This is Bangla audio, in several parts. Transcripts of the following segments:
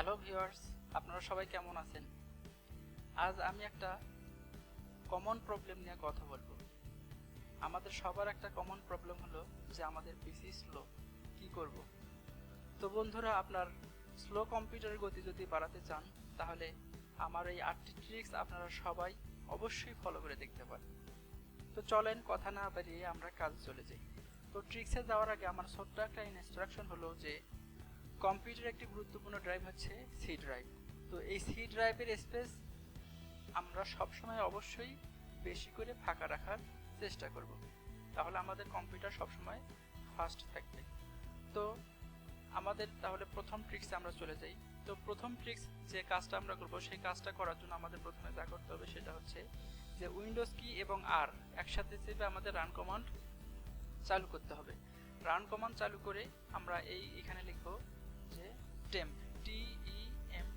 হ্যালো ভিউয়ার্স, আপনারা সবাই কেমন আছেন? আজ আমি একটা কমন প্রবলেম নিয়ে কথা বলবো। আমাদের সবার একটা কমন প্রবলেম হলো যে আমাদের পিসি স্লো। কি করব? তো বন্ধুরা, আপনার স্লো কম্পিউটারের গতি যদি বাড়াতে চান তাহলে আমার এই 8টি ট্রিক্স আপনারা সবাই অবশ্যই ফলো করে দেখতে পারেন। তো চলেন কথা না বাড়িয়ে আমরা কাজে চলে যাই। তো ট্রিক্সে যাওয়ার আগে আমার ছোট্ট একটা ইনস্ট্রাকশন হলো যে কম্পিউটার একটি গুরুত্বপূর্ণ ড্রাইভ হচ্ছে সি ড্রাইভ। তো এই সি ড্রাইভের স্পেস আমরা সবসময় অবশ্যই বেশি করে ফাঁকা রাখার চেষ্টা করব, তাহলে আমাদের কম্পিউটার সবসময় ফাস্ট থাকবে। তো আমাদের তাহলে প্রথম ট্রিক্সে আমরা চলে যাই। তো প্রথম ট্রিক্স যে কাজটা আমরা করব, সেই কাজটা করার জন্য আমাদের প্রথমে যা করতে হবে সেটা হচ্ছে যে উইন্ডোজ কি এবং আর একসাথে চেপে আমাদের রান কমান্ড চালু করতে হবে। রান কমান্ড চালু করে আমরা এখানে লিখব যে টেম্প, TEMP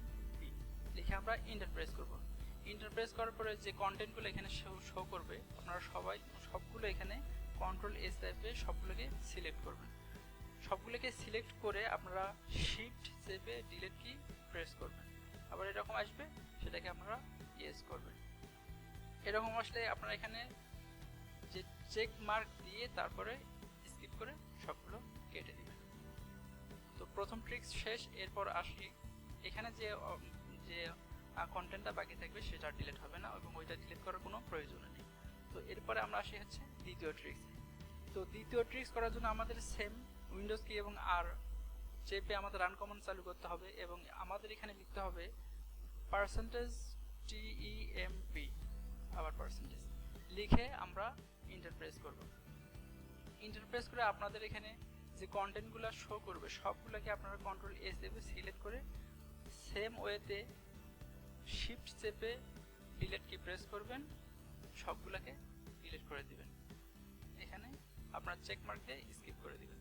লিখে আমরা এন্টার প্রেস করব। এন্টার প্রেস করার পরে যে কন্টেন্টগুলো এখানে শো করবে, আপনারা সবাই সবগুলো এখানে কন্ট্রোল এস চেপে সবগুলোকে সিলেক্ট করবেন। সবগুলোকে সিলেক্ট করে আপনারা শিফট চেপে ডিলিট কি প্রেস করবেন। আবার এরকম আসবে, সেটাকে আপনারা ইয়েস করবেন। এরকম আসলে আপনারা এখানে যে চেক মার্ক দিয়ে তারপরে স্কিপ করে সবগুলো কেটে দিবেন। তো প্রথম ট্রিক্স শেষ। এরপর আসি এখানে যে কন্টেন্টটা বাকি থাকবে সেটা ডিলিট হবে না এবং ওইটা ডিলিট করার কোনো প্রয়োজন নেই। তো এরপরে আমরা আসি হচ্ছে দ্বিতীয় ট্রিক্স। তো দ্বিতীয় ট্রিক্স করার জন্য আমাদের সেম উইন্ডোজ কি এবং আর চেপে আমাদের রান কমান্ড চালু করতে হবে এবং আমাদের এখানে লিখতে হবে %TEMP, আবার পার্সেন্টেজ লিখে আমরা এন্টার প্রেস করব। এন্টার প্রেস করে আপনাদের এখানে যে কন্টেন্টগুলো শো করবে সবগুলোকে আপনারা কন্ট্রোল এস চেপে সিলেক্ট করে সেম ওয়েতে শিফট চেপে ডিলিট কি প্রেস করবেন, সবগুলোকে ডিলিট করে দিবেন। এখানে আপনার চেক মার্ক দিয়ে স্কিপ করে দিবেন।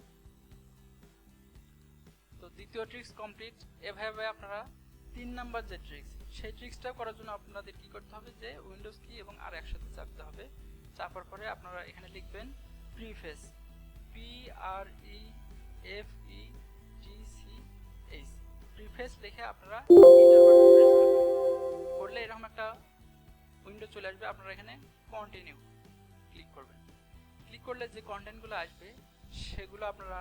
তো দ্বিতীয় ট্রিক্স কমপ্লিট। এভাবে আপনারা 3 নাম্বার যে ট্রিক্স, সেই ট্রিক্সটা করার জন্য আপনাদের কি করতে হবে যে উইন্ডোজ কি এবং আর একসাথে চাপতে হবে। চাপার পরে আপনারা এখানে লিখবেন প্রিফেস, PREFETCH, প্রিফেস লিখে আপনারা এন্টার বাটন প্রেস করবেন। করলে এরকম একটা উইন্ডো চলে আসবে। আপনারা এখানে কন্টিনিউ ক্লিক করবেন। ক্লিক করলে যে কন্টেন্টগুলো আসবে সেগুলো আপনারা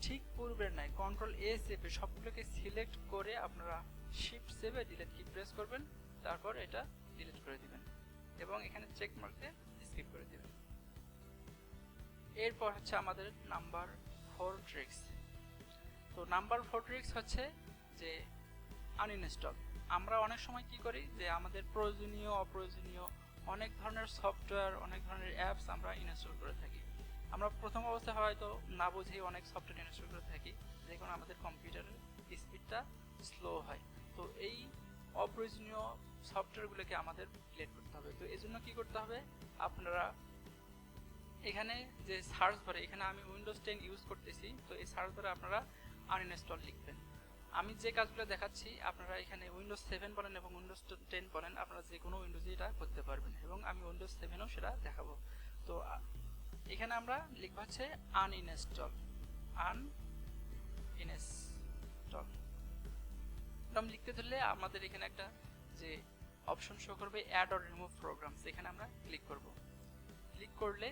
ঠিক পূর্বের নাই কন্ট্রোল এ চেপে সবগুলোকে সিলেক্ট করে আপনারা শিফট চেপে ডিলিট কি প্রেস করবেন, তারপর এটা ডিলিট করে দিবেন এবং এখানে চেক মার্ক দিয়ে স্কিপ করে দিবেন। এরপর হচ্ছে আমাদের নাম্বার 4 ট্রিক্স। তো নাম্বার 4 ট্রিক্স হচ্ছে যে আনইনস্টল। আমরা অনেক সময় কি করি যে আমাদের প্রয়োজনীয় অপ্রয়োজনীয় অনেক ধরনের সফটওয়্যার, অনেক ধরনের অ্যাপস আমরা ইনস্টল করে থাকি। আমরা প্রথম অবস্থায় হয়তো না বুঝেই অনেক সফটওয়্যার ইনস্টল করে থাকি, যে কারণে আমাদের কম্পিউটারের স্পিডটা স্লো হয়। তো এই অপ্রয়োজনীয় সফটওয়্যারগুলোকে আমাদের ডিলিট করতে হবে। তো এই জন্য কী করতে হবে, আপনারা এখানে যে সার্চ বারে, এখানে আমি উইন্ডোজ 10 ইউজ করতেছি, তো এই সার্চ বারে আপনারা আনইনস্টল লিখবেন। আমি যে কাজগুলো দেখাচ্ছি আপনারা এখানে উইন্ডোজ 7 বলেন এবং উইন্ডোজ 10 বলেন, আপনারা যে কোনো উইন্ডোজে এটা করতে পারবেন এবং আমি উইন্ডোজ 7ও সেটা দেখাবো। তো এখানে আমরা লিখব হচ্ছে আনইনস্টল, এরকম লিখতে ধরলে আমাদের এখানে একটা যে অপশন শো করবে অ্যাড অর রিমুভ প্রোগ্রামস, এখানে আমরা ক্লিক করব। ক্লিক করলে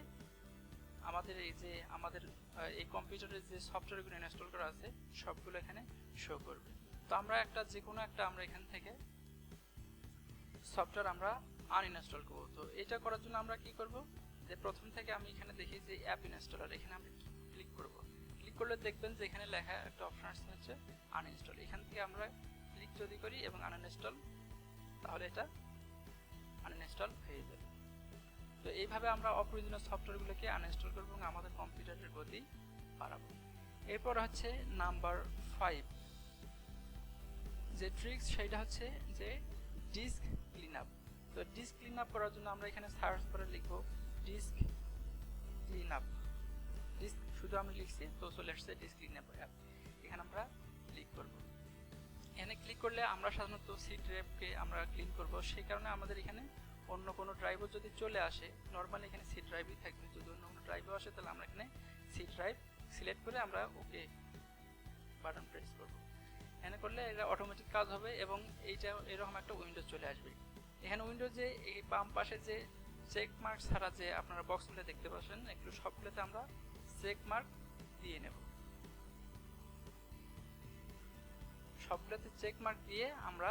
আমাদের এই কম্পিউটারের যে সফটওয়্যারগুলো ইনস্টল করা আছে সবগুলো এখানে শো করবে। তো আমরা যে কোনো একটা আমরা এখান থেকে সফটওয়্যার আমরা আনইনস্টল করব। তো এটা করার জন্য আমরা কি করব, যে প্রথম থেকে আমি এখানে দেখি যে অ্যাপ ইনস্টলার, এখানে আমরা ক্লিক করব। ক্লিক করলে দেখবেন যে এখানে লেখা একটা অপশন আসছে হচ্ছে আনইনস্টল। এখান থেকে আমরা ক্লিক যদি করি এবং আনইনস্টল, তাহলে এটা আনইনস্টল হয়ে যাবে। তো এইভাবে আমরা অপ্রয়োজনীয় সফটওয়্যারগুলোকে আনইনস্টল করব এবং আমাদের কম্পিউটারের গতি বাড়াবো। এরপর হচ্ছে নাম্বার 5 যে ট্রিক্স, সেটা হচ্ছে যে ডিস্ক ক্লিন আপ। তো ডিস্ক ক্লিন আপ করার জন্য আমরা এখানে সার্চ করে লিখব ডিস্ক ক্লিন আপ। ডিস্ক শুধু আমি লিখছি, তো চলে আসছে ডিস্ক ক্লিন আপ অ্যাপ। এখানে আমরা ক্লিক করব। এখানে ক্লিক করলে আমরা সাধারণত সি ড্রাইভকে আমরা ক্লিন করব, সেই কারণে আমাদের এখানে অন্য কোনো ড্রাইভও যদি চলে আসে, নর্মালি এখানে সি ড্রাইভই থাকবে। যদি অন্য কোনো ড্রাইভও আসে তাহলে আমরা এখানে সি ড্রাইভ সিলেক্ট করে আমরা ওকে বাটন প্রেস করব। এখানে করলে এটা অটোমেটিক কাজ হবে এবং এইটা এরকম একটা উইন্ডো চলে আসবে। এখানে উইন্ডো যে এই বাম পাশে যে চেক মার্ক ছাড়া যে আপনারা বক্সগুলো দেখতে পাচ্ছেন, একটু সবগুলোতে আমরা চেক মার্ক দিয়ে নেব। সবগুলোতে চেক মার্ক দিয়ে আমরা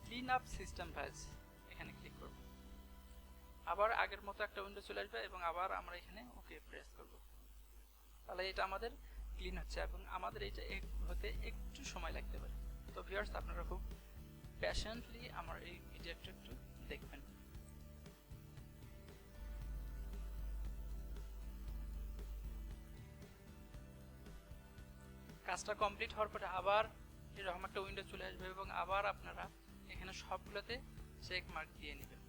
ক্লিন আপ সিস্টেম ফাইলস এখানে ক্লিক করব। আবার আগের মতো একটা উইন্ডো চলে আসবে এবং আবার আমরা এখানে ওকে প্রেস করব। তাহলে এটা আমাদের ক্লিন হচ্ছে এবং আমাদের এটা হতে একটু সময় লাগতে পারে। তো ভিউয়ার্স, আপনারা খুব প্যাশেন্টলি আমার এই ভিডিওটা একটু দেখবেন। কাজটা কমপ্লিট হওয়ার পরে আবার এরকম একটা উইন্ডো চলে আসবে এবং আবার আপনারা এখানে সবগুলোতে চেক মার্ক দিয়ে নেবেন।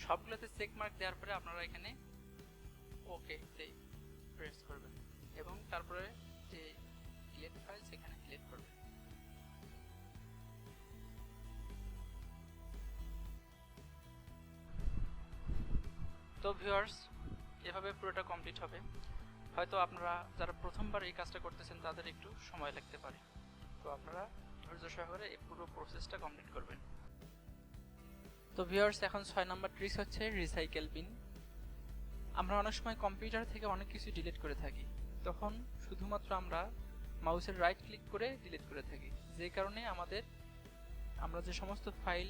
সবগুলোতে চেক মার্ক দেওয়ার পরে আপনারা এখানে ওকে তে প্রেস করবেন এবং তারপরে যে ডিলিট ফাইল সেখানে ক্লিক করবেন। তো ভিউয়ার্স, এভাবে পুরোটা কমপ্লিট হবে। হয়তো আপনারা যারা প্রথমবার এই কাজটা করতেছেন তাদের একটু সময় লাগতে পারে, তো আপনারা ধৈর্য সহকারে এই পুরো প্রসেসটা কমপ্লিট করবেন। তো ভিউয়ার্স, এখন 6 নম্বর ট্রিক্স হচ্ছে রিসাইকেল বিন। আমরা অনেক সময় কম্পিউটার থেকে অনেক কিছু ডিলিট করে থাকি, তখন শুধুমাত্র আমরা মাউসের রাইট ক্লিক করে ডিলিট করে থাকি, যে কারণে আমরা যে সমস্ত ফাইল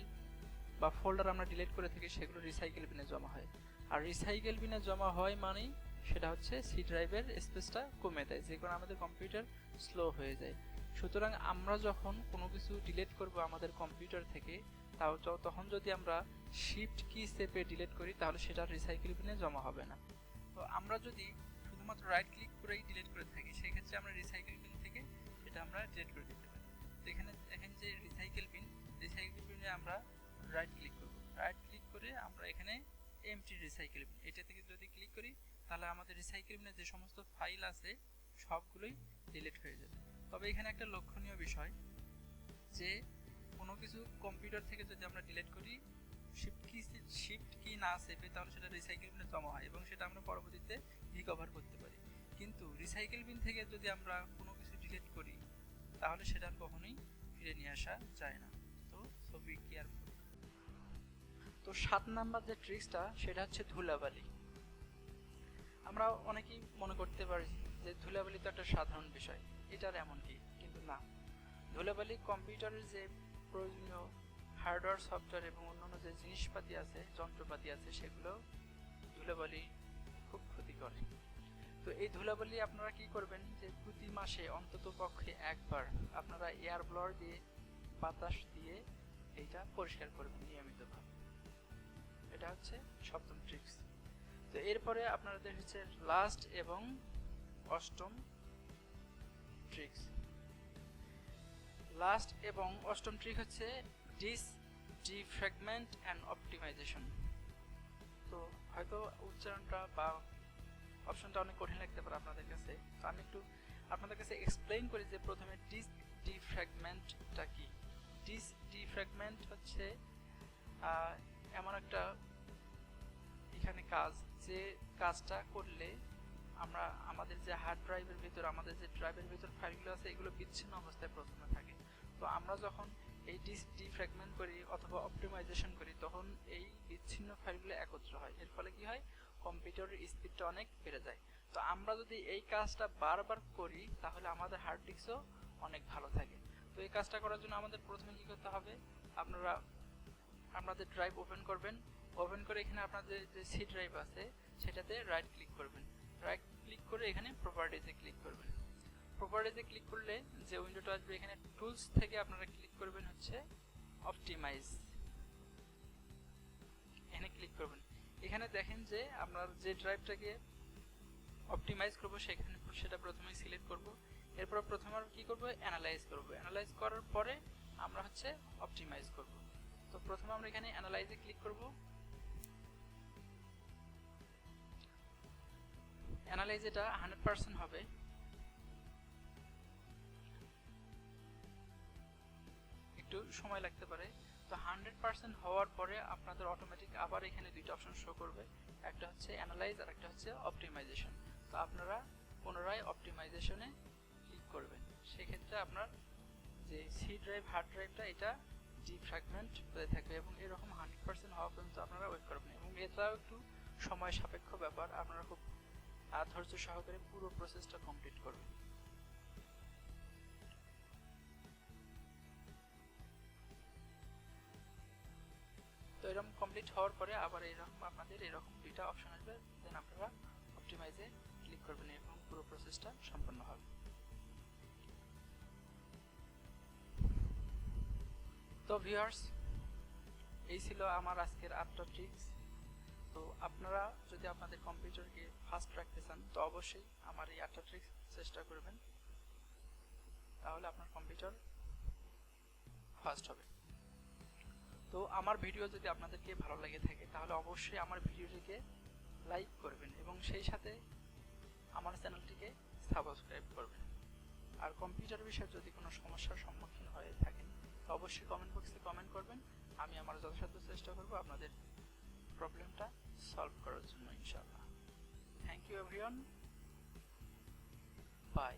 বা ফোল্ডার আমরা ডিলিট করে থাকি সেগুলো রিসাইকেল বিনে জমা হয়। আর রিসাইকেল বিনে জমা হয় মানেই সেটা হচ্ছে সি ড্রাইভের স্পেসটা কমে দেয়, যে কারণে আমাদের কম্পিউটার স্লো হয়ে যায়। সুতরাং আমরা যখন কোনো কিছু ডিলিট করব আমাদের কম্পিউটার থেকে, তখন যদি আমরা শিফট কি চেপে ডিলিট করি তাহলে সেটা রিসাইকেল বিনে জমা হবে না। তো আমরা যদি শুধুমাত্র রাইট ক্লিক করেই ডিলিট করে থাকি, সেক্ষেত্রে আমরা রিসাইকেল বিন থেকে এটা আমরা ডিলিট করে দিতে পারি। তো এখানে দেখেন যে রিসাইকেল বিনে আমরা রাইট ক্লিক করব। রাইট ক্লিক করে আমরা এখানে এমটি রিসাইকেল বিন এটা থেকে যদি ক্লিক করি তাহলে আমাদের রিসাইকেল বিনে যে সমস্ত ফাইল আছে সবগুলোই ডিলিট হয়ে যাবে। তবে এখানে একটা লক্ষণীয় বিষয় যে কোনো কিছু কম্পিউটার থেকে যদি আমরা ডিলিট করি, শিফট কি না চেপে, তাহলে সেটা রিসাইকেল বিনে জমা হয় এবং সেটা আমরা পরবর্তীতে রিকভার করতে পারি। কিন্তু রিসাইকেল বিন থেকে যদি আমরা কোনো কিছু ডিলিট করি তাহলে সেটা কখনোই ফিরে নিয়ে আসা যায় না। তো বি কেয়ারফুল। তো 7 নাম্বার যে ট্রিক্সটা সেটা হচ্ছে ধুলাবালি। আমরা অনেকেই মনে করতে পারি যে ধুলাবালি তো একটা সাধারণ বিষয়, এটার এমন কি, কিন্তু না। ধুলাবালি কম্পিউটারের যে প্রয়োজনীয় হার্ডওয়্যার, সফটওয়্যার এবং অন্যান্য যে জিনিসপাতি আছে, যন্ত্রপাতি আছে, সেগুলো ধুলাবালি খুব ক্ষতি করে। তো এই ধুলাবালি আপনারা কি করবেন যে প্রতি মাসে অন্তত পক্ষে একবার আপনারা এয়ার ব্লোয়ার দিয়ে বাতাস দিয়ে এইটা পরিষ্কার করবেন নিয়মিতভাবে। এটা হচ্ছে 7ম ট্রিক্স। তো এরপরে আপনাদের হচ্ছে লাস্ট এবং 8ম ট্রিক্স। লাস্ট এবং 8ম ট্রিক হচ্ছে ডিফ্র্যাগমেন্ট অ্যান্ড অপটিমাইজেশন। তো হয়তো উচ্চারণটা বা অপশনটা অনেক কঠিন লাগতে পারে আপনাদের কাছে, তো আমি একটু আপনাদের কাছে এক্সপ্লেইন করি যে প্রথমে ডিফ্র্যাগমেন্টটা কি। ডিফ্র্যাগমেন্ট হচ্ছে এমন একটা এখানে কাজ, যে কাজটা করলে আমরা আমাদের যে হার্ড ড্রাইভের ভিতর, আমাদের যে ড্রাইভের ভিতর ফাইলগুলো আছে এগুলো বিচ্ছিন্ন অবস্থায় প্রথমে থাকে। তো আমরা যখন এই ডিফ্র্যাগমেন্ট করি অথবা অপটিমাইজেশন করি তখন এই বিচ্ছিন্ন ফাইলগুলো একত্র হয়। এর ফলে কি হয়, কম্পিউটারের স্পিডটা অনেক বেড়ে যায়। তো আমরা যদি এই কাজটা বারবার করি তাহলে আমাদের হার্ড ডিস্কও অনেক ভালো থাকে। তো এই কাজটা করার জন্য আমাদের প্রথমে কি করতে হবে, আপনারা আপনাদের ড্রাইভ ওপেন করবেন। ওপেন করে এখানে আপনাদের যে সি ড্রাইভ আছে সেটাতে রাইট ক্লিক করবেন। রাইট ক্লিক করে এখানে প্রপার্টিজে ক্লিক করবেন। প্রপার্টিজে ক্লিক করলে যে উইন্ডোটা আসবে, এখানে টুলস থেকে আপনারা ক্লিক করবেন হচ্ছে অপটিমাইজ। এখানে ক্লিক করবেন। এখানে দেখেন যে আমরা যে ড্রাইভটাকে অপটিমাইজ করব সেটা প্রথমে সিলেক্ট করব। এরপর প্রথমে আমরা কি করব, অ্যানালাইজ করব। অ্যানালাইজ করার পরে আমরা হচ্ছে অপটিমাইজ করব। তো প্রথমে আমরা এখানে অ্যানালাইজে ক্লিক করব। অ্যানালাইজ এটা 100% হবে। একটু সময় লাগতে পারে। তো 100% হওয়ার পরে আপনাদের অটোমেটিক আবার এখানে দুইটা অপশন শো করবে, একটা হচ্ছে অ্যানালাইজ আর একটা হচ্ছে অপটিমাইজেশন। তো তো আপনারা পুনরায় অপটিমাইজেশনে ক্লিক করবেন। সেক্ষেত্রে আপনার যে সি ড্রাইভ হার্ড ড্রাইভটা এটা ডিফ্র্যাগমেন্ট হয়ে থাকবে এবং এরকম 100% হওয়া পর্যন্ত আপনারা ওয়েট করবেন। এবং এটাও একটু সময় সাপেক্ষ ব্যাপার, আপনারা খুব ধৈর্য সহকারে পুরো প্রসেসটা কমপ্লিট করবেন। তো এরকম কমপ্লিট হওয়ার পরে আবার এরকম আপনাদের এরকম দুইটা অপশন আসবে, দেন আপনারা অপটিমাইজে ক্লিক করবেন এবং পুরো প্রসেসটা সম্পন্ন হবে। তো ভিউয়ার্স, এই ছিল আমার আজকের 8টা ট্রিক্স। তো আপনারা যদি আপনাদের কম্পিউটারকে ফাস্ট রাখতে চান তো অবশ্যই আমার এই 8টা ট্রিক্স চেষ্টা করবেন, তাহলে আপনার কম্পিউটার ফাস্ট হবে। তো আমার ভিডিও যদি আপনাদেরকে ভালো লাগে থাকে তাহলে অবশ্যই আমার ভিডিওটিকে লাইক করবেন এবং সেই সাথে আমার চ্যানেলটিকে সাবস্ক্রাইব করবেন। আর কম্পিউটার বিষয়ে যদি কোনো সমস্যার সম্মুখীন হয়ে থাকেন তো অবশ্যই কমেন্ট বক্সে কমেন্ট করবেন, আমি আমার যথাসাধ্য চেষ্টা করব আপনাদের প্রবলেমটা সলভ করার জন্য ইনশাআল্লাহ। Thank you everyone, by.